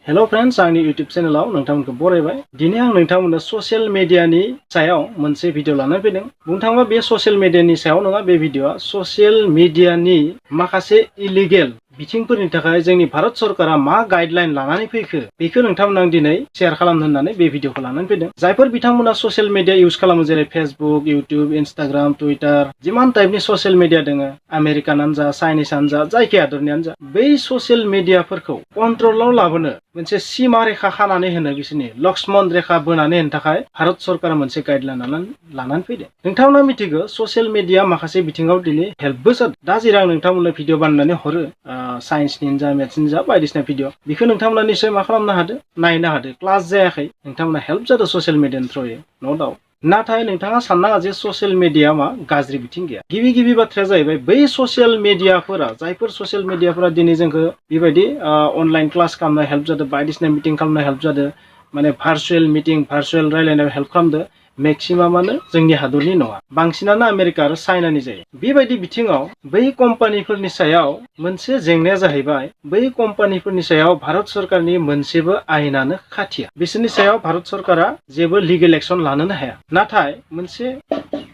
Hello friends, आंनि YouTube चैनलाव नोंथांमोनखौ बरायबाय। दिनै आं नोंथांमोननो ससियेल मिडियानि सायाव मोनसे भिडिअ लानानै फैदों। बुंनो थाङोबा बे ससियेल मिडियानि सायाव नङा, बे भिडिअआ ससियेल मिडियानि माखासे इलिगेल बिथिंफोरनि थाखाय जोंनि भारत सरकारा मा गाइडलाइन लानानै फैखो बेखौ नोंथांमोन आं दिनै शेयार खालामनो होननानै बे भिडिअखौ लानानै फैदों। जायफोर बिथांमोना ससियेल मिडिया इउज खालामो, जेरै फेसबुक, इउट्यूब, इन्स्टाग्राम, टुइटार, जिमान टाइपनि ससियेल मिडिया दोङो, आमेरिकानानो जा, चाइनिसानो जा, जायखि हादरनियानो जा, बै ससियेल मिडियाफोरखौ कन्ट्रलाव लाबोनो मोनसे सीमा रेखा खानानै होनो, बिसोरनि लक्ष्मण रेखा बोनानै होनो थाखाय भारत सरकारा मोनसे गाइडलाइन लानानै फैदों। नोंथांमोना मिथिगौ ससियेल मिडिया माखासे बिथिङाव दिनै हेल्पबो जादों। दा जेरै आं नोंथांमोननो भिडिअ बानायनानै हरो, साइन्सनि जा, मेथ्सनि जा, बायदिसिना भिडिअ, बेखौ नोंथांमोना निश्चय मा खालामनो हादो, नायनो हादो। क्लास जायाखै, नोंथांमोना हेल्प जादों ससियेल मिडियानि थ्रुयै, नो डाउट। नाथाय नोंथाङा साननाङा जे ससियेल मिडिया मा गाज्रि बिथिं गैया। गिबि बाथ्राया जाहैबाय, बै ससियेल मिडियाफोरा, जायफोर ससियेल मिडियाफोरा दिनै जोंखौ बेबायदि अनलाइन क्लास खालामनाय हेल्प जादों, बायदिसिना मिटिं खालामनाय हेल्प जादों, माने भार्चुएल मिटिं, भार्चुएल रायलायनायाव हेल्प खालामदों, मेक्सिमामानो जोंनि हादरनि नङा, बांसिनानो आमेरिका आरो चाइनानि जायो। बेबायदि बिथिङाव बै कम्पानिफोरनि सायाव मोनसे जेंनाया जाहैबाय, बै कम्पानिफोरनि सायाव भारत सरकारनि मोनसेबो आयेनानो खाथिया। बिसोरनि सायाव भारत सरकारा जेबो लिगेल एक्सन लानोनो हाया। नाथाय मोनसे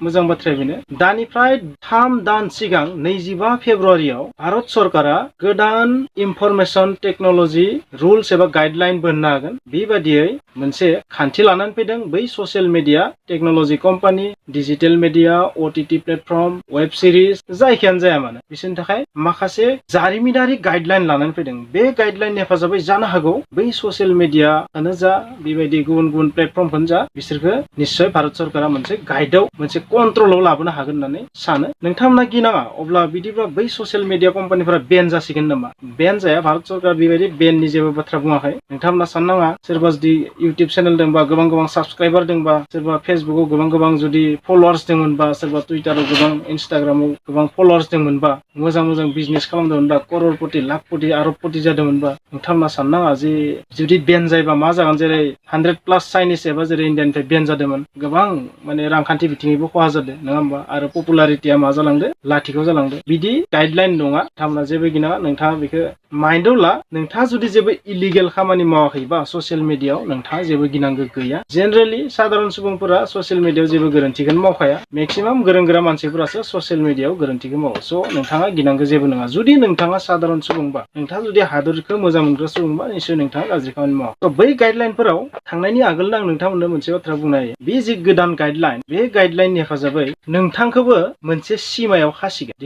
मोजां बाथ्राया बेनो, दानिफ्राय 3 दान सिगां 25 फेब्रुवारियाव भारत सरकारा गोदान इनफरमेशन टेक्न'लजि रुल्स एबा गाइडलाइन बोननो हागोन, बेबादियै मोनसे खान्थि लानानै फैदों। बै social media technology company, digital media, OTT platform, web series, जायखियानो जाया मानो, बिसोरनि थाखाय माखासे जारिमिनारि गाइडलाइन लानानै फैदों। बे गाइडलाइननि हेफाजाबै जानो हागौ बै ससियेल मिडियाआनो जा, बेबायदि गुबुन प्लेटफर्मखौनो जा, बिसोरखौ निश्चय भारत सरकारा मोनसे गाइडआव, मोनसे कन्ट्रलाव लाबोनो हागोन होननानै सानो। नोंथांमोना गिनाङा, अब्ला बिदिब्ला बै ससियेल मिडिया कम्पानिफोरा बेन जासिगोन नामा? बेन जाया, भारत सरकारा बेबायदि बेननि जेबो बाथ्रा बुङाखै। नोंथांमोना साननाङा, सोरबा जुदि इउट्यूब चेनेल दंबा, गोबां साबस्क्राइबार दंबा, सोरबा फेसबुकआव गोबां जुदि फलोवार्स दंमोनबा, सोरबा टुइटाराव गोबां, इन्स्टाग्रामाव गोबां फलोवार्स दंमोनबा, मोजां बिजनेस खालामदोंमोनबा, कररपति, लाखपति, आरबपति जादोंमोनबा, नोंथांमोना साननाङा जे जुदि बेन जायोबा मा जागोन। जेरै 100+ चाइनिस एबा जेरै इण्डियानिफ्राय बेन जादोंमोन, गोबां माने रांखान्थि बिथिङैबो खहा जादों, नङा होमबा? आरो पपुलारिटिया मा जालांदो, लाथिख' जालांदो। बिदि गाइडलाइन नङा, नोंथांमोना जेबो गिनाङा। नोंथाङा बेखौ माइन्डआव ला। नोंथाङा जुदि जेबो इलिगेल खामानि मावाखैबा ससियेल मिडियाआव, नोंथाङा जेबो गिनांगौ गैया। जेनेरेलि साधारन सुबुंफोरा ससियेल मिडियाआव जेबो गोरोन्थिखौनो मावखाया। मेक्सिमाम गोरों मानसिफोरासो ससियेल मिडियाआव गोरोन्थिखौ मावो। स' नोंथाङा गिनांगौ जेबो नङा। जुदि नोंथाङा साधारन सुबुंबा, नोंथाङा जुदि हादरखौ मोजां मोनग्रा सुबुंबा, निश्चय नोंथाङा गाज्रि खामानि मावा। स' बै गाइडलाइनफोराव थांनायनि आगोलनो आं नोंथांमोननो मोनसे बाथ्रा बुंनो हायो। बे जि गोदान गाइडलाइन, बे गाइडलाइननि हेफाजाबै नोंथांखौबो मोनसे सिमायाव खासिगोन।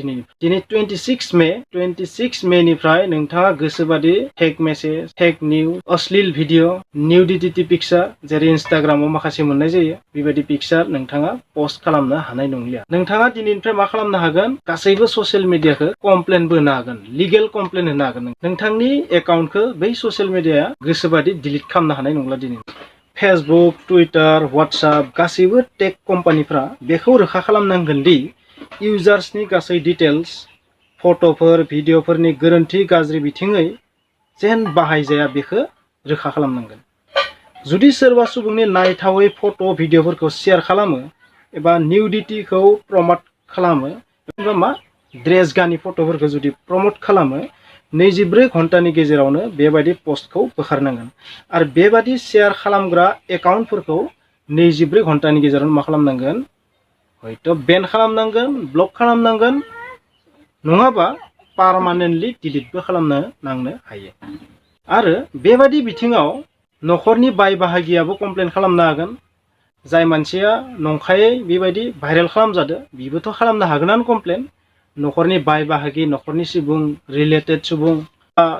दिनै 26 मेनिफ्राय नोंथाङा गोसोबादि फेक मेसेज, फेक निउज, अश्लील भिडिअ, निउडिटि पिक्सार, जेरै इन्स्टाग्रामाव माखासे मोननाय जायो, बेबायदि पिक्सार नोंथाङा पस्ट खालामनो हानाय नंलिया। नोंथाङा दिनैनिफ्राय मा खालामनो हागोन, गासैबो ससियेल मिडियाखौ कमप्लेनबो होनो हागोन, लिगेल कमप्लेन होनो हागोन। नोंथांनि एकाउन्टखौ बै ससियेल मिडियाया गोसोबादि डिलिट खालामनो हानाय नंला। दिनै फेसबुक, टुइटार, व्हाट्सएप, गासैबो टेक कम्पानिफ्रा बेखौ रोखा खालामनांगोन दि इउजार्सनि गासै डिटेल्स, फट'फोर, भिडिअफोरनि गोरोन्थि गाज्रि बिथिङै जेन बाहायजाया, बेखौ रोखा खालामनांगोन। जुदि सोरबा सुबुंनि नायथावै फट' भिडिअफोरखौ शेयार खालामो एबा निउडिटिखौ प्रमट खालामो, एबा मा ड्रेस गानि फट'फोरखौ जुदि प्रमट खालामो, 24 घन्टानि गेजेरावनो बेबायदि पस्टखौ बोखारनांगोन। आरो बेबादि शेयार खालामग्रा एकाउन्टफोरखौ 24 घन्टानि गेजेरावनो मा खालामनांगोन, हयथ' बेन खालामनांगोन, ब्लक खालामनांगोन, नङाबा पारमानेन्टलि डिलिटबो खालामनो नांनो हायो। आरो बेबादि बिथिङाव न'खरनि बाय बाहागियाबो कमप्लेन खालामनो हागोन। जाय मानसिया नंखायै बेबायदि भाइरेल खालामजादो, बिबोथ' खालामनो हागोनानो कमप्लेन। न'खरनि बाय बाहागि, न'खरनि सुबुं, रिलेटेड सुबुं,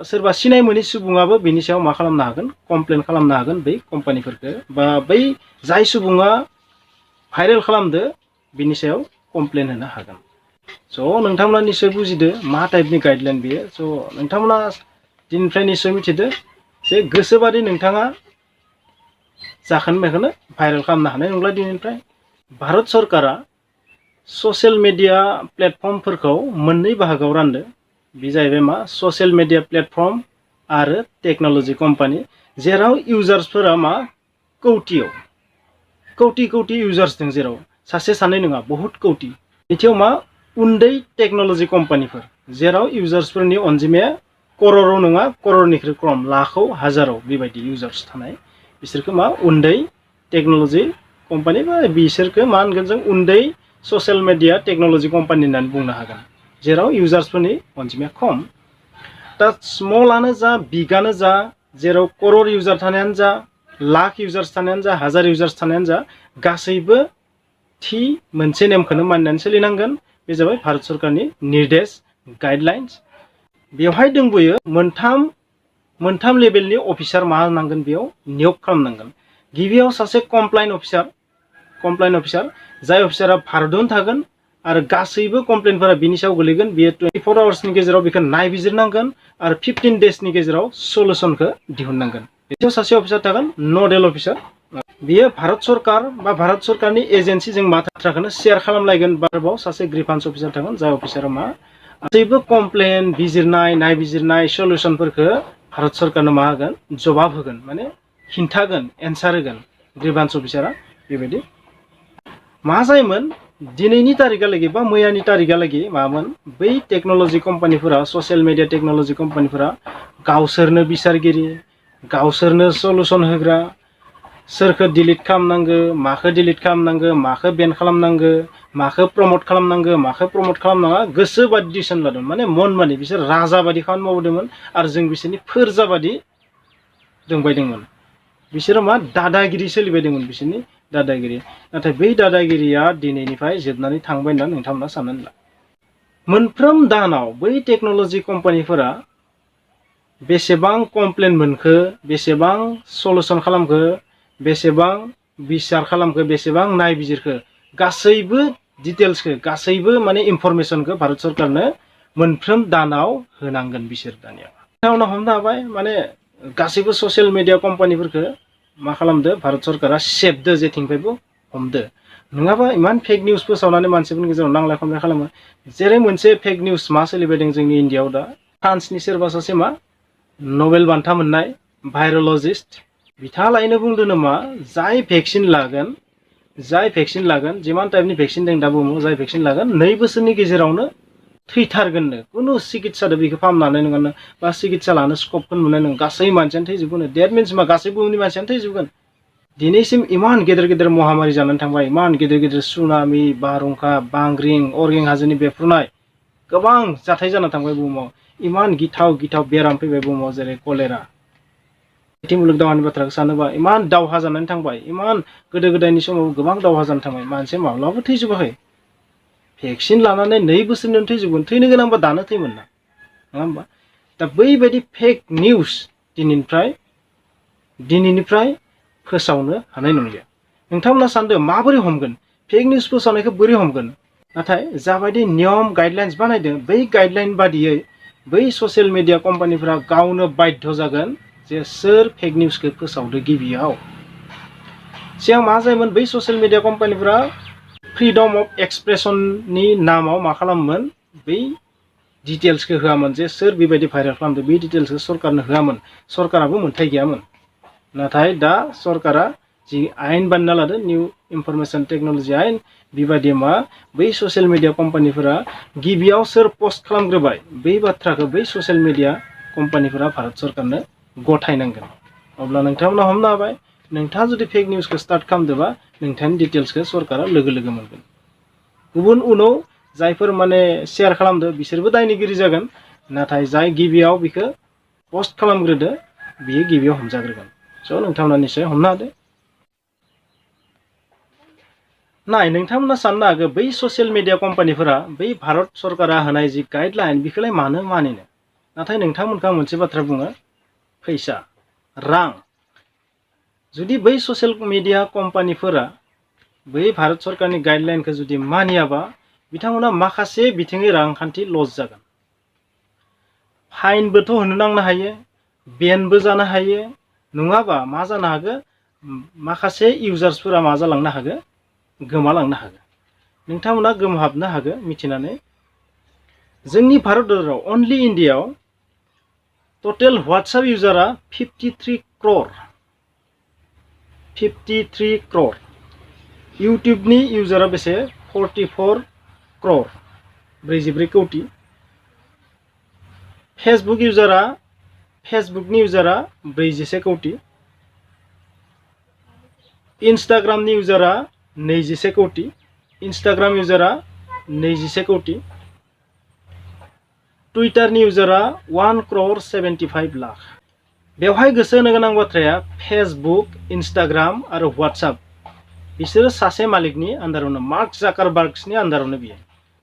सोरबा सिनाय मोनै सुबुङाबो बिनि सायाव मा खालामनो हागोन, कमप्लेन खालामनो हागोन बै कम्पानिफोरखौ, बा बै जाय सुबुङा भाइरेल खालामदो बिनि सायाव कमप्लेन होनो हागोन। स' नोंथांमोना निश्चय बुजिदो मा टाइपनि गाइडलाइन बेयो। स' नोंथांमोना दिनैनिफ्राय निश्चय मिथिदो जे गोसोबादि नोंथाङा जाखोन बेखौनो भाइरेल खालामनो हानाय नंला। दिनैनिफ्राय भारत सरकारा ससियेल मिडिया प्लेटफर्मफोरखौ मोननै बाहागोआव रानदो। बे जाहैबाय मा, ससियेल मिडिया प्लेटफर्म आरो टेक्न'लजि कम्पानि, जेराव इउजार्सफोरा मा कौटि इउजार्स दं, जेराव सासे सानै नङा, बहुत कौटि। बिथियाव मा, उन्दै टेक्न'लजि कम्पानिफोर, जेराव इउजार्सफोरनि अनजिमाया करराव नङा कररनिख्रुइ खम लाखौ हाजाराव बेबायदि इउजार्स थानाय बिसोरखौ मा उन्दै टेक्न'लजि कम्पानि बा बिसोरखौ मा होनगोन जों उन्दै ससियेल मिडिया टेक्न'लजि कम्पानि होननानै बुंनो हागोन जेराव इउजार्सफोरनि अनजिमाया खम दा स्मलानो जा बिगानो जा जेराव करर इउजार थानायानो जा लाख इउजार्स थानायानो जा हाजार इउजार्स थानायानो जा गासैबो थि मोनसे नेमखौनो मानिनानै सोलिनांगोन बे जाबाय भारत सरकारनि निर्देश गाइडलाइन्स बेवहाय दंबोयो मोनथाम लेभेलनि अफिसार मा होनांगोन बेयाव नियोग खालामनांगोन गिबियाव सासे कमप्लाइन अफिसार जाय अफिसारा भारतावनो थागोन आरो गासैबो कमप्लेनफोरा बिनि सायाव गोलैगोन बियो 24 आवार्सनि गेजेराव बेखौ नायबिजिरनांगोन आरो 15 डेजनि गेजेराव सलुसनखौ दिहुननांगोन बेयाव सासे अफिसार थागोन नडेल अफिसार बियो भारत सरकार बा भारत सरकारनि एजेन्सिजों मा बाथ्राखौनो शेयार खालामलायगोन बारबाव सासे ग्रिभान्स अफिसार थागोन जाय अफिसारा मा गासैबो कमप्लेन बिजिरनाय नायबिजिरनाय सलुसनफोरखौ भारत सरकारनो मा होगोन जवाब होगोन माने खिन्थागोन एन्सार होगोन ग्रिभान्स अफिसारा बेबायदि मा जायोमोन दिनैनि तारिखहालागै बा मैयानि तारिखहालागै मामोन बै टेक्न'लजि कम्पानिफोरा ससियेल मिडिया टेक्न'लजि कम्पानिफोरा गावसोरनो बिसारगिरि गावसोरनो सलुसन होग्रा सोरखौ डिलिट खालामनांगो माखौ डिलिट खालामनांगो माखौ बेन खालामनांगो माखौ प्रमोट खालामनांगो माखौ प्रमोट खालामनाङा गोसो बादि डिसिसन लादों माने मन मानि बिसोर राजा बादि खामानि मावदोंमोन आरो जों बिसोरनि फोरजा बादि दंबायदोंमोन बिसोरो मा दादागिरि सोलिबायदोंमोन बिसोरनि दादागिरि नाथाय बै दादागिरिया दिनैनिफ्राय जोबनानै थांबाय होनना नोंथांमोना साननानै ला मोनफ्रोम दानाव बै टेक्न'लजि कम्पानिफोरा बेसेबां कमप्लेन मोनखो बेसेबां सलुसन खालामखो बेसेबां बिसार खालामखो बेसेबां नायबिजिरखो गासैबो डिटेल्सखौ गासैबो माने इनफरमेशनखौ भारत सरकारनो मोनफ्रोम दानाव होनांगोन बिसोर दानिया उनाव हमनो हाबाय माने गासैबो ससियेल मिडिया कम्पानिफोरखौ मा खालामदो भारत सरकारा सेबदो जेथिंफ्रायबो हमदो नङाबा इमान फेक निउस फोसावनानै मानसिफोरनि गेजेराव नांलाय खमलाय खालामो जेरै मोनसे फेक निउस मा सोलिबायदों जोंनि इन्डियाआव दा फ्रान्सनि सोरबा सासे मा नबेल बान्था मोननाय भाइरलजिस्ट बिथाङा लायनो बुंदों नामा जाय भेक्सिन लागोन जिमान टाइपनि भेक्सिन दं दा बुहुमाव जाय भेक्सिन लागोन 2 बोसोरनि गेजेरावनो थैथारगोननो खुनु सिकित्सादो बेखौ फाहामनानै नङानो बा सिकित्सा लानो स्कपखौ नुनाय नङा गासै मानसियानो थैजोबगोन डेट मिन्स मा गासै बुहुमनि मानसियानो थैजोबगोन दिनैसिम इमान गेदेर महामारि जानानै थांबाय इमान गेदेर सुनामि बारहुंखा बांग्रिं अरगें हाजोनि बेफ्रुनाय गोबां जाथाय जाना थांबाय बुहुमाव इमान गिथाव बेराम फैबाय बुहुमाव जेरै कलेरा मुलुग दावहानि बाथ्राखौ सानोबा इमान दावहा जानानै थांबाय इमान गोदो-गोदायनि समाव गोबां दावहा जानानै थांबाय मानसिया माब्लाबाबो थैजोबाखै भेक्सिन लानानै 2 बोसोरनि थैजोबगोन थैनो गोनांबा दानो थैमोन ना नङा होमबा दा बैबायदि फेक निउस दिनैनिफ्राय फोसावनो हानाय नंलिया नोंथांमोना सानदों माबोरै हमगोन फेक निउस फोसावनायखौ बोरै हमगोन नाथाय जाबायदि नियम गाइडलाइन्स बानायदों बै गाइडलाइन बादियै बै ससियेल मिडिया कम्पानिफोरा गावनो बाध्य जागोन जे सोर फेक निउसखौ फोसावदो गिबियाव सिगां मा जायोमोन बै ससियेल मिडिया कम्पानिफोरा फ्रीडम अफ एक्सप्रेसननि नामाव मा खालामोमोन बै डिटेल्सखौ होआमोन जे सोर बेबायदि भाइरेल खालामदों बे डिटेल्सखौ सरकारनो होआमोन सरकाराबो मोन्थाय गैयामोन नाथाय दा सरकारा जि आयेन बानायना लादों निउ इनफरमेशन टेक्न'लजि आयेन बेबायदि मा बै ससियेल मिडिया कम्पानिफोरा गिबियाव सोर पस्ट खालामग्रोबाय बै बाथ्राखौ बै ससियेल मिडिया कम्पानिफोरा भारत सरकारनो गथायनांगोन अब्ला नोंथांमोना हमनो हाबाय नोंथाङा जुदि फेक निउसखौ स्टार्ट खालामदोंबा नोंथांनि डिटेल्सखौ सरकारा लोगो मोनगोन गुबुन उनाव जायफोर माने शेयार खालामदो बिसोरबो दायनिगिरि जागोन नाथाय जाय गिबियाव बेखौ पस्ट खालामग्रोदो बियो गिबियाव हमजाग्रोगोन स' नोंथांमोना निश्चय हमनो हादो नोंथांमोना साननो हागौ बै ससियेल मिडिया कम्पानिफोरा बै भारत सरकारा होनाय जि गाइडलाइन बेखौलाय मानो मानिनो नाथाय नोंथांमोनखौ आं मोनसे बाथ्रा बुङो फैसा रां जुदि बै ससियेल मिडिया कम्पानिफोरा बै भारत सरकारनि गाइडलाइनखौ जुदि मानियाबा बिथांमोना माखासे बिथिङै रांखान्थि लस जागोन फाइनबोथ' होनो नांनो हायो बेनबो जानो हायो नङाबा मा जानो हागौ माखासे इउजार्सफोरा मा जालांनो हागौ गोमालांनो हागौ नोंथांमोना गोमहाबनो हागौ मिथिनानै जोंनि भारत हादराव अनलि इन्डियायाव टटेल WhatsApp इउजारा 53 crore इउट्यूबनि इउजारा बेसे 44 crore 44 कौटि फेसबुकनि इउजारा 41 कौटि, इन्स्टाग्रामनि इउजारा 21 कौटि, इन्स्टाग्राम इउजारा 21 कौटि, टुइटारनि इउजारा 1,75 लाख। बेवहाय गोसो होनो गोनां बाथ्राया फेसबुक, इन्स्टाग्राम आरो व्हाट्सएप बिसोरो सासे मालिकनि आन्दारावनो, मार्क जाकारबार्गनि आन्दारावनो बियो।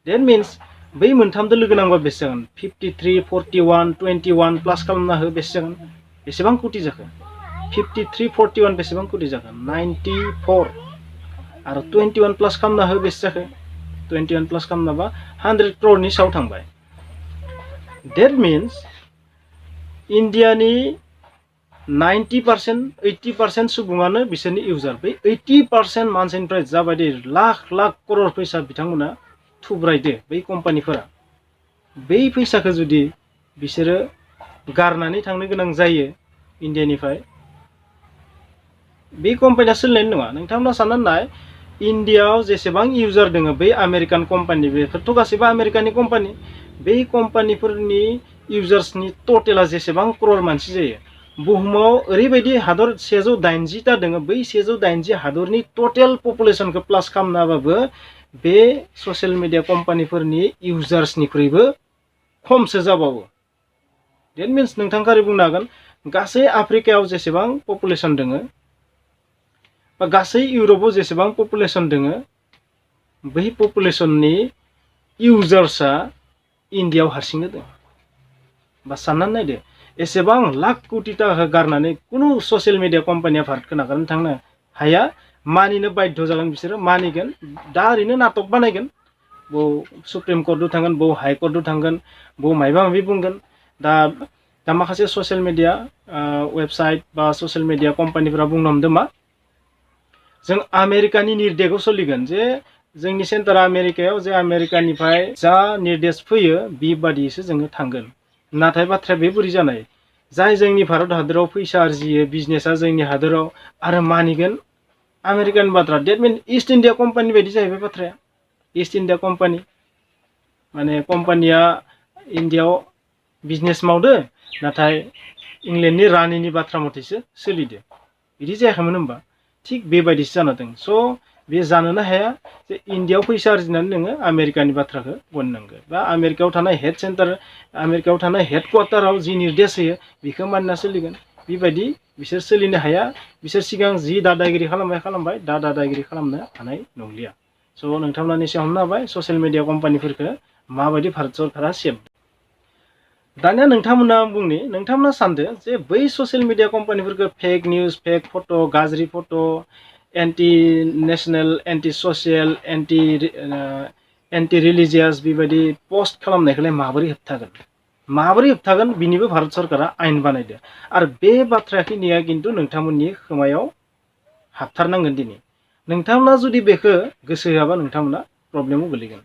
देट मिन्स बै मोनथामदो लोगो नांबा बेसे जागोन? 53, 41, 21 प्लास खालामना हो, बेसे जागोन? बेसेबां कोटि जाखो? 53, 41 बेसेबां कोटि जागोन? 94 आरो 21 प्लास खालामना हो, बेसे जाखो? 21 प्लास खालामनाबा 100 crore सायाव थांबाय। देट मिन्स इन्डियानि 90%, 80% सुबुङानो बिसोरनि इउजार। बै 80% मानसिनिफ्राय जाबायदि लाख लाख करोड़ फैसा बिथांमोना थुब्रायदो बै कम्पानिफोरा, बै फैसाखौ जुदि बिसोरो गारनानै थांनो गोनां जायो इन्डियानिफ्राय, बे कम्पानिया सोलिनाय नङा। नोंथांमोना साननानै नाय, इन्डियाआव जेसेबां इउजार दङ बै आमेरिकान कम्पानि, बेफोरथ' गासैबो आमेरिकानि कम्पानि, बै कम्पानिफोरनि इउजार्सनि टटेला जेसेबां करोड़ मानसि जायो, बुहुमाव ओरैबायदि हादर 180टा दङ, बै 180 हादरनि टटेल पपुलेसनखौ प्लास खालामनाबाबो बे ससियेल मिडिया कम्पानिफोरनि इउजार्सनिख्रुइबो खमसो जाबावो। देट मिन्स नोंथांखौ ओरै बुंनो हागोन, गासै आफ्रिकायाव जेसेबां पपुलेसन दङ बा गासै इउरपआव जेसेबां पपुलेसन दङ, बै पपुलेसननि इउजार्सआ इन्डियाआव हारसिंनो दङ। बा साननानै नायदो, एसेबां लाख कोटि टाका गारनानै कुनु ससियेल मिडिया कम्पानिया भारतखौ नागारनो थांनो हाया, मानिनो बाध्य जागोन। बिसोरो मानिगोन, दा ओरैनो नाटक बानायगोन, बो सुप्रिम कर्टआव थांगोन, बो हाइ कर्टआव थांगोन, बो मायबा माबि बुंगोन। दा माखासे ससियेल मिडिया वेबसाइट बा ससियेल मिडिया कम्पानिफोरा बुंनो हमदों मा, जों आमेरिकानि निर्देशआव सोलिगोन, जे जोंनि सेन्टारा आमेरिकायाव, जे आमेरिकानिफ्राय जा निर्देश फैयो बेबादिसो जोङो थांगोन। नाथाय बाथ्राया बे बोरै जानाय, जाय जोंनि भारत हादराव फैसा आरजियो, बिजनेसा जोंनि हादराव, आरो मानिगोन आमेरिकान बाथ्रा। डेट मिन इस्ट इन्डिया कम्पानि बायदि जाहैबाय बाथ्राया। इस्ट इन्डिया कम्पानि माने कम्पानिया इन्डियाआव बिजनेस मावदो, नाथाय इंलेन्डनि रानिनि बाथ्रा मथेसो सोलिदो। बिदि जायाखैमोन होनबा? थिग बेबायदिसो जाना दं। स' बे जानोनो हाया जे इन्डियाआव फैसा आरजिनानै नोङो आमेरिकानि बाथ्राखौ गनायनांगोन, बा आमेरिकायाव थानाय हेड सेन्टार, आमेरिकायाव थानाय हेडक्वार्टाराव जि निर्देश होयो बेखौ मानिना सोलिगोन। बेबायदि बिसोर सोलिनो हाया। बिसोर सिगां जि दादागिरि खालामबाय, दा दादागिरि खालामनो हानाय नंलिया। स' नोंथांमोना निश्चय हमनो हाबाय ससियेल मिडिया कम्पानिफोरखौ माबायदि भारत सरकारा सेब। दानिया नोंथांमोना सानदो जे बै ससियेल मिडिया कम्पानिफोरखौ फेक निउज, फेक फट', गाज्रि photo', anti national, anti social, anti religious बेबायदि पस्ट खालामनायखौलाय माबोरै होबथागोन? बिनिबो भारत सरकारा आयेन बानायदो। आरो बे बाथ्राखिनिया खिन्थु नोंथांमोननि खोमायाव हाबथारनांगोन दिनै। नोंथांमोना जुदि बेखौ गोसो होआबा नोंथांमोना प्रब्लेमाव गोलैगोन।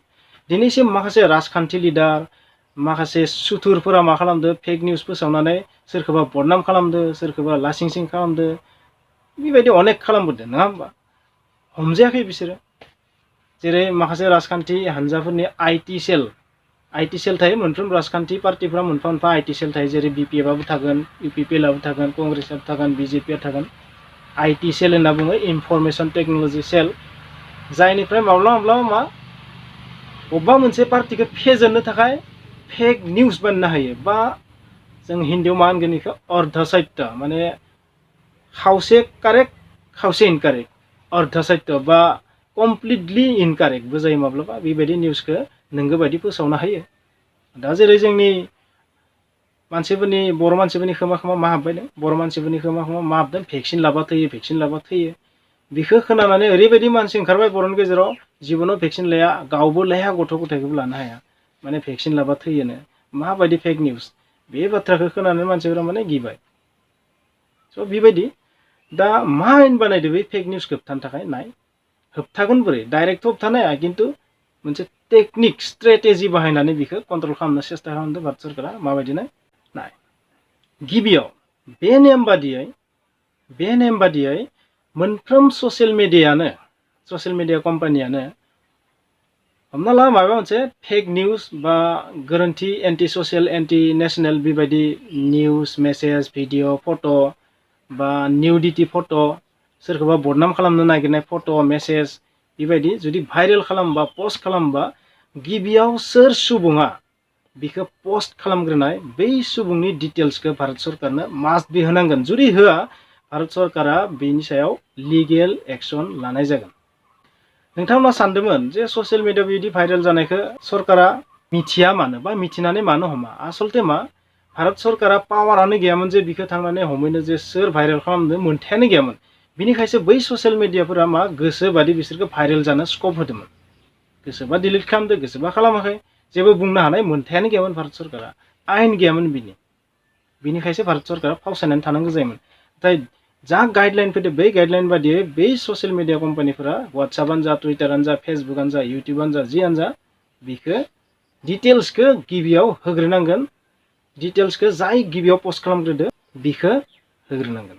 दिनैसिम माखासे राजखान्थि लिडार, माखासे सुथुरफोरा मा खालामदो, फेक निउज फोसावनानै सोरखौबा बदनाम खालामदो, सोरखौबा लासिंसिं खालामदो, बेबायदि अनेक खालामबोदों, नङा होमबा? हमजायाखै बिसोरो। जेरै माखासे राजखान्थि हान्जाफोरनि आइटि सेल थायो, मोनफ्रोम राजखान्थि पार्टिफ्रा मोनफा मोनफा आइटि सेल थायो। जेरै बिपिएफआबो थागोन, इउपिपिएलआबो थागोन, कंग्रेसआबो थागोन, बिजेपिआ थागोन। आइटि सेल होनना बुङो, इनफरमेशन टेक्न'लजि सेल, जायनिफ्राय माब्लाबा मा बबेबा मोनसे पार्टिखौ फेजेननो थाखाय फेक निउज बानायनो हायो, बा जों हिन्दीआव मा होनगोन बेखौ अर्ध सत्य, माने खावसे कारेक्ट खावसे इनकारेक्ट, अर्ध सत्य बा कमप्लिटलि इनकारेक्टबो जायो माब्लाबा। बेबायदि निउसखौ नोंगौ बायदि फोसावनो हायो। दा जेरै जोंनि मानसिफोरनि, बर' मानसिफोरनि खोमा मा हाबबाय दं, बर' मानसिफोरनि खोमा मा हाबदों, भेक्सिन लाबा थैयो। बेखौ खोनानानै ओरैबायदि मानसि ओंखारबाय बर'नि गेजेराव, जिबनाव भेक्सिन लाया, गावबो लाया, गथ' गथायखौबो लानो हाया, माने भेक्सिन लाबा थैयोनो। माबायदि फेक निउस? बे बाथ्राखौ खोनानानै मानसिफोरा माने गिबाय। स' बेबायदि दा मा आयेन बानायदो बे फेक निउसखौ होबथानो थाखाय? नाय, होबथागोन बोरै? डाइरेक्ट होबथानो हाया, खिन्थु मोनसे टेकनिक, स्ट्रेटेजि बाहायनानै बेखौ कन्ट्रल खालामनो सेस्था खालामदों भारत सरकारा। माबायदि नाय, गिबियाव बे नेम बादियै मोनफ्रोम ससियेल मिडिया कम्पानियानो हमना ला माबा मोनसे फेक निउस बा गोरोन्थि एन्टि ससियेल एन्टि नेशनेल बेबायदि निउस मेसेज भिडिअ फट' बा निउडिटि फट' सोरखौबा बदनाम खालामनो नागिरनाय फट' मेसेज बेबायदि जुदि भाइरेल खालामबा पस्ट खालामबा गिबियाव सोर सुबुङा बिखौ पस्ट खालामग्रोनाय बै सुबुंनि डिटेल्सखौ भारत सरकारनो मास्ट बि होनांगोन। जुदि होआ भारत सरकारा बेनि सायाव लिगेल एक्शन लानाय जागोन। नोंथांमोना सानदोंमोन जे ससियेल मिडिया बिदि भाइरेल जानायखौ सरकारा मिथिया मानो बा मिथिनानै मानो हमा। आसलते मा भारत सरकारा पावारानो गैयामोन जे बिखौ थांनानै हमैनो जे सोर भाइरेल खालामदों मोन्थायानो गैयामोन। बिनिखायसो बै ससियेल मिडियाफोरा मा गोसोबादि बिसोरखौ भाइरेल जानो स्कप होदोंमोन। गोसोबा डिलिट खालामदो गोसोबा खालामाखै जेबो बुंनो हानाय मोन्थायानो गैयामोन भारत सरकारा आयेन गैयामोन बिनिखायसो भारत सरकारा फावसायनानै थानांगौ जायोमोन। नाथाय जा गाइडलाइन फैदो बै गाइडलाइन बादियै बै ससियेल मिडिया कम्पानिफोरा वाट्सएपआनो जा टुइटारानो जा फेसबुकआनो जा इउटुबानो जा जियानो जा बिखौ डिटेल्सखौ गिबियाव होग्रोनांगोन। डिटेल्सखौ जाय गिबियाव पस्ट खालामग्रोदो बिखौ होग्रोनांगोन।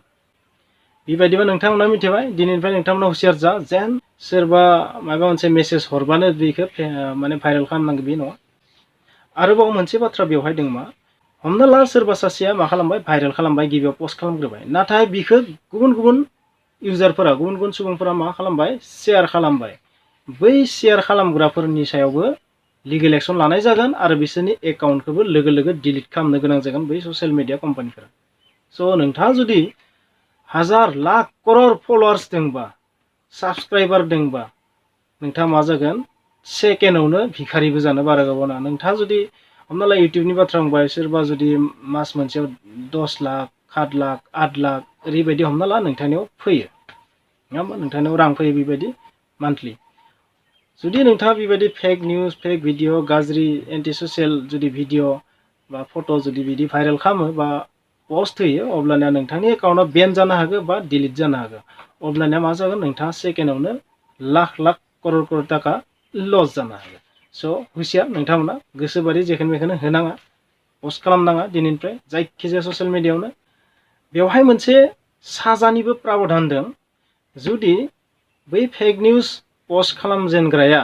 बेबायदिबा नोंथांमोना मिथिबाय दिनैनिफ्राय नोंथांमोना हुसियार जा जेन सोरबा माबा मोनसे मेसेज हरबानो बेखौ माने भाइरेल खालामनांगौ बे नङा। आरोबाव मोनसे बाथ्रा बेवहाय दङ मा हमना ला सोरबा सासेया मा खालामबाय भाइरेल खालामबाय गिबियाव पस्ट खालामग्रोबाय नाथाय बिखौ गुबुन गुबुन इउजारफोरा गुबुन गुबुन सुबुंफोरा मा खालामबाय शेयार खालामबाय। बै शेयार खालामग्राफोरनि सायावबो लिगेल एक्शन लानाय जागोन आरो बिसोरनि एकाउन्टखौबो लोगो लोगो डिलिट खालामनो गोनां जागोन बै ससियेल मिडिया कम्पानिफोरा। स' नोंथाङा जुदि हाजार लाख करर फलोवार्स दंबा साबसक्राइबार दंबा नोंथाङा मा जागोन सेकेन्डआवनो भिखारिबो जानो बारा गोबाव नाङा। नोंथाङा जुदि हमना ला इउटुबनि बाथ्रा बुंबाय सोरबा जुदि मास मोनसेयाव 10 लाख 7 लाख 8 लाख ओरैबायदि हमना ला नोंथांनियाव फैयो नङा होमबा नोंथांनियाव रां फैयो बेबायदि मान्थलि। जुदि नोंथाङा बेबायदि फेक निउस फेक भिडिअ गाज्रि एन्टि ससियेल जुदि भिडिअ बा फट' जुदि बिदि भाइरेल खालामो बा पस्ट होयो अब्लानिया नोंथांनि एकाउन्टआव बेन जानो हागौ बा डिलिट जानो हागौ। अब्लानिया मा जागोन नोंथाङा सेकेन्डआवनो लाख लाख करर करर थाखा लस जानो हागौ। स' हुसियार नोंथांमोना गोसोबादि जेखोनो बेखौनो होनाङा पस्ट खालामनाङा दिनैनिफ्राय जायखिजाया ससियेल मिडियायावनो। बेवहाय मोनसे साजानिबो प्रावधान दं। जुदि बै फेक निउस पस्ट खालामजेनग्राया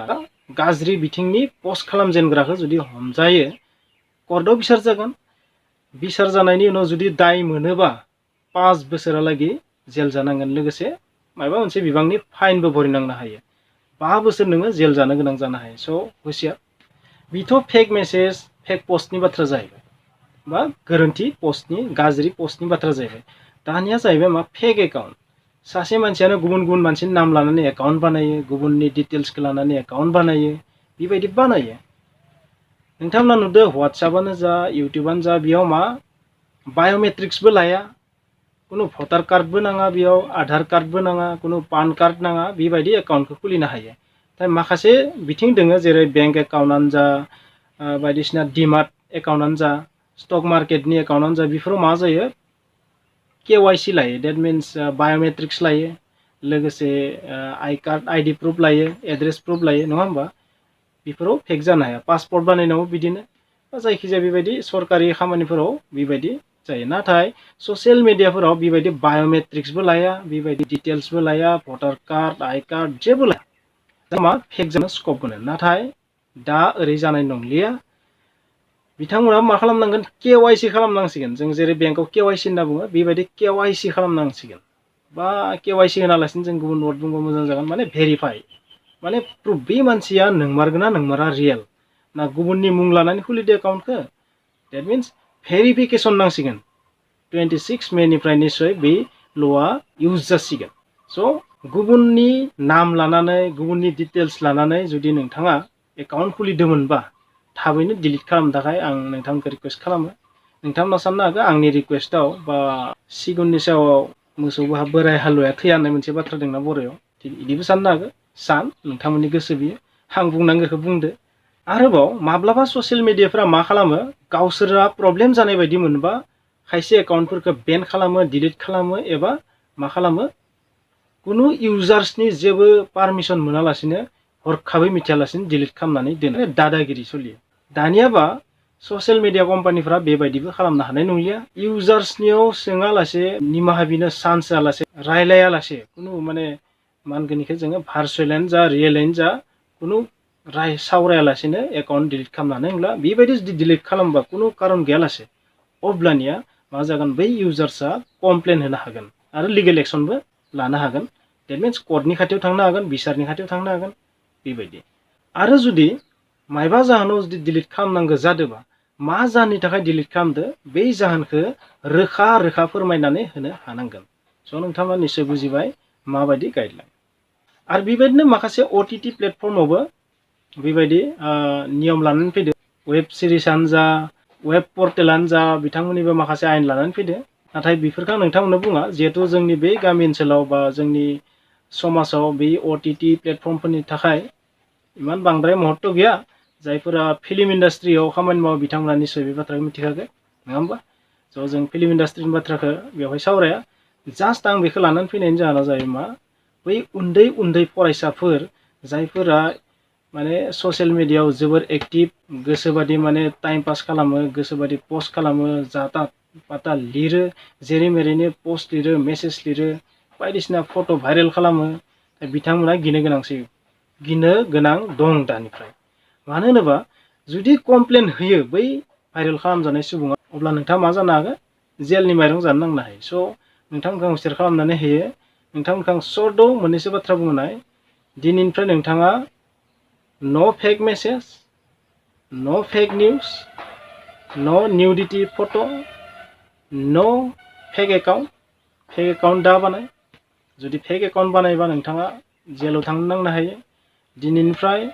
गाज्रि बिथिंनि पस्ट खालामजेनग्राखौ जुदि हमजायो कर्टआव बिसार जागोन। बिसार जानायनि उनाव जुदि दाय मोनोबा 5 बोसोरहालागै जेल जानांगोन लोगोसे माबा मोनसे बिबांनि फाइनबो भरिनांनो हायो। 5 बोसोर नोङो जेल जानो गोनां जानो हायो। स' हुसियार बिथ' फेक मेसेज फेक पस्टनि बाथ्रा जाहैबाय बा गोरोन्थि पस्टनि गाज्रि पस्टनि बाथ्रा जाहैबाय। दानिया जाहैबाय मा फेक एकाउन्ट सासे मानसियानो गुबुन गुबुन मानसिनि नाम लानानै एकाउन्ट बानायो गुबुननि डिटेल्सखौ लानानै एकाउन्ट बानायो बेबायदि बानायो। नोंथांमोना नुदो व्हाट्सएपआनो जा इउटुबानो जा बेयाव मा बाय'मेट्रिक्सबो लाया कुनु भटार कार्डबो नाङा बेयाव आधार कार्डबो नाङा कुनु पान कार्ड नाङा बेबायदि एकाउन्टखौ खुलिनो हायो। दा माखासे बिथिं दोङो जेरै बेंक एकाउन्टआनो जा बायदिसिना डिमार्ट एकाउन्टआनो जा स्टक मार्केटनि एकाउन्टआनो जा बेफोराव मा जायो केवाइसि लायो डेट मिन्स बाय'मेट्रिक्स लायो लोगोसे आई कार्ड आईडी प्रुफ लायो एड्रेस प्रुफ लायो नङा होमबा बेफोराव फेक जानो हाया। पासपर्ट बानायनायाव बिदिनो जायखिजाया बेबायदि सरकारि खामानिफोराव बेबायदि जायो। नाथाय ससियेल मिडियाफोराव बेबायदि बाय'मेट्रिक्सबो लाया बेबायदि डिटेल्सबो लाया भटार कार्ड आई कार्ड जेबो लाया। दा मा फेक जानो स्कप मोनो। नाथाय दा ओरै जानाय नंलिया। बिथांमोना मा खालामनांगोन केवाइसि खालामनांसिगोन। जों जेरै बेंकआव केवाइसि होनना बुङो बेबायदि केवाइसि खालामनांसिगोन बा केवाइसि होनालासिनो जों गुबुन वार्ड बुंबा मोजां जागोन माने भेरिफाइ माने प्रुफ बे मानसिया नंमारगोना नंमारा रियेल ना गुबुननि मुं लानानै खुलिदो एकाउन्टखौ डेट मिन्स भेरिफिकेसन नांसिगोन। 26 मेनिफ्राय निश्चय बे ल'आ इउज जासिगोन। स' गुबुननि नाम लानानै गुबुननि डिटेल्स लानानै जुदि नोंथाङा एकाउन्ट खुलिदोंमोनबा थाबैनो डिलिट खालामनो थाखाय आं नोंथांखौ रिकुवेस्ट खालामो। नोंथांमोना साननो हागौ आंनि रिकुवेस्टआव बा सिगुननि सायाव मोसौ बोराय हालुवाया थैया होननाय मोनसे बाथ्रा दंना बर'आव थिग बिदिबो साननो हागौ। सान नोंथांमोननि गोसो बियो आं बुंनांगौखौ बुंदो। आरोबाव माब्लाबा ससियेल मिडियाफोरा मा खालामो गावसोरा प्रब्लेम जानाय बायदि मोनबा खायसे एकाउन्टफोरखौ बेन खालामो डिलिट खालामो एबा मा खालामो कुनु इउजार्सनि जेबो पारमिसन मोनालासिनो हरखाबै मिथियालासिनो डिलिट खालामनानै दोनो दादागिरि सोलियो। दानियाबा ससियेल मिडिया कम्पानिफ्रा बेबायदिबो खालामनो हानाय नंलिया। इउजार्सनियाव सोङालासे निमाहा बिनो चान्स होआलासे रायलायालासे कुनु माने मा होनगोन बेखौ जोङो भार्चुवेलानो जा रियेलानो जा कुनु राय सावरायालासेनो एकाउन्ट डिलिट खालामनानै होनब्ला बेबायदि जुदि डिलिट खालामबा खुनु कारन गैयालासे अब्लानिया मा जागोन बै इउजार्सआ कमप्लेन होनो हागोन आरो लिगेल एक्सनबो लानो हागोन डेट मिन्स कर्टनि खाथियाव थांनो हागोन बिसारनि खाथियाव थांनो हागोन बेबायदि आरो जुदि मायबा जाहोनाव जुदि डिलिट खालामनांगौ जादोंबा मा जाहोननि थाखाय डिलिट खालामदो बै जाहोनखौ रोखा रोखा फोरमायनानै होनो हानांगोन स' नोंथाङा निश्चय बुजिबाय माबायदि गाइडलाइन आरो बेबायदिनो माखासे OTT प्लेटफर्मावबो बेबायदि नियम लानानै फैदो वेब सिरिजआनो जा वेब पर्टेलानो जा बिथांमोननिबो माखासे आयेन लानानै फैदो नाथाय बेफोरखौ नोंथांमोननो बुङा जिहेथु जोंनि बे गामि ओनसोलाव बा जोंनि समाजाव बे OTT प्लेटफर्मफोरनि थाखाय इमान बांद्राय महत्व गैया जायफोरा फिल्म इन्डास्ट्रियाव खामानि मावो बिथांमोना निश्चय बे बाथ्राखौ मिथिखागोन नङा होमबा स' जों फिल्म इन्डास्ट्रिनि बाथ्राखौ बेवहाय सावराया जास्ट आं बेखौ लानानै फैनायनि जाहोना जायो मा बै उन्दै उन्दै फरायसाफोर जायफोरा माने ससियेल मिडियायाव जोबोर एक्टिभ गोसोबादि माने टाइम पास खालामो गोसोबादि पस्ट खालामो जाता पाता लिरो जेरै मेरैनो पस्ट लिरो मेसेज लिरो बायदिसिना फट' भाइरेल खालामो बिथांमोना गिनो गोनां दं दानिफ्राय मानो होनोबा जुदि कमप्लेन होयो बै भाइरेल खालामजानाय सुबुङा अब्ला नोंथाङा मा जानो हागोन जेलनि माइरं जानो नांनो हायो स' नोंथांमोनखौ आं सेयार खालामनानै होयो नोंथांमोनखौ आं सर्टआव मोननैसो बाथ्रा बुंनाय दिनैनिफ्राय नोंथाङा नो फेक मेसेज नो फेक निउज नो निउडिटी फट' नो फेक एकाउन्ट दा बानाय जुदि फेक एकाउन्ट बानायबा नोंथाङा जेलाव थांनो नांनो हायो दिनैनिफ्राय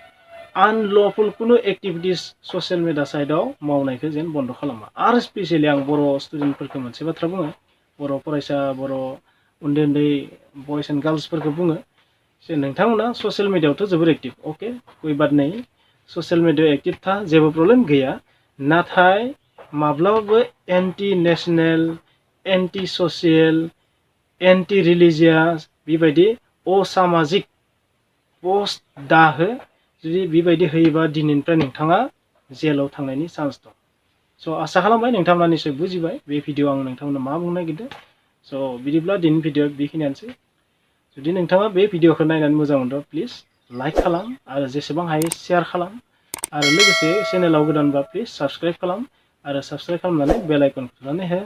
आनलफुल कुनु एक्टिभिटिस ससियेल मिडिया साइडआव मावनायखौ जेन बन्द खालामा आरो स्पेसियेलि आं बर' स्टुडेन्टफोरखौ मोनसे बाथ्रा बुङो बर' फरायसा बर' उन्दै उन्दै बयस एन्ड गार्ल्सफोरखौ बुङो जे नोंथांमोना ससियेल मिडियायावथ' जोबोर एक्टिभ अके कोई बात नहीं ससियेल मिडियायाव एक्टिभ था जेबो प्रब्लेम गैया नाथाय माब्लाबाबो anti national anti social anti religious बेबायदि असामाजिक पस्ट दाहो जुदि बेबायदि होयोबा दिनैनिफ्राय नोंथाङा जेलाव थांनायनि चान्स दं स' आसा खालामबाय नोंथांमोना निश्चय बुजिबाय बे भिडिअ आं नोंथांमोननो मा बुंनो नागिरदों स' बिदिब्ला दिनैनि भिडिअ बेखिनियानोसै जुदि नोंथाङा बे भिडिअखौ नायनानै मोजां मोनदों प्लिज लाइक खालाम आरो जेसेबां हायो शेयार खालाम आरो लोगोसे चेनेलाव गोदानबा प्लिज साबस्क्राइब खालाम आरो साबस्क्राइब खालामनानै बेल आइकन थुनानै हो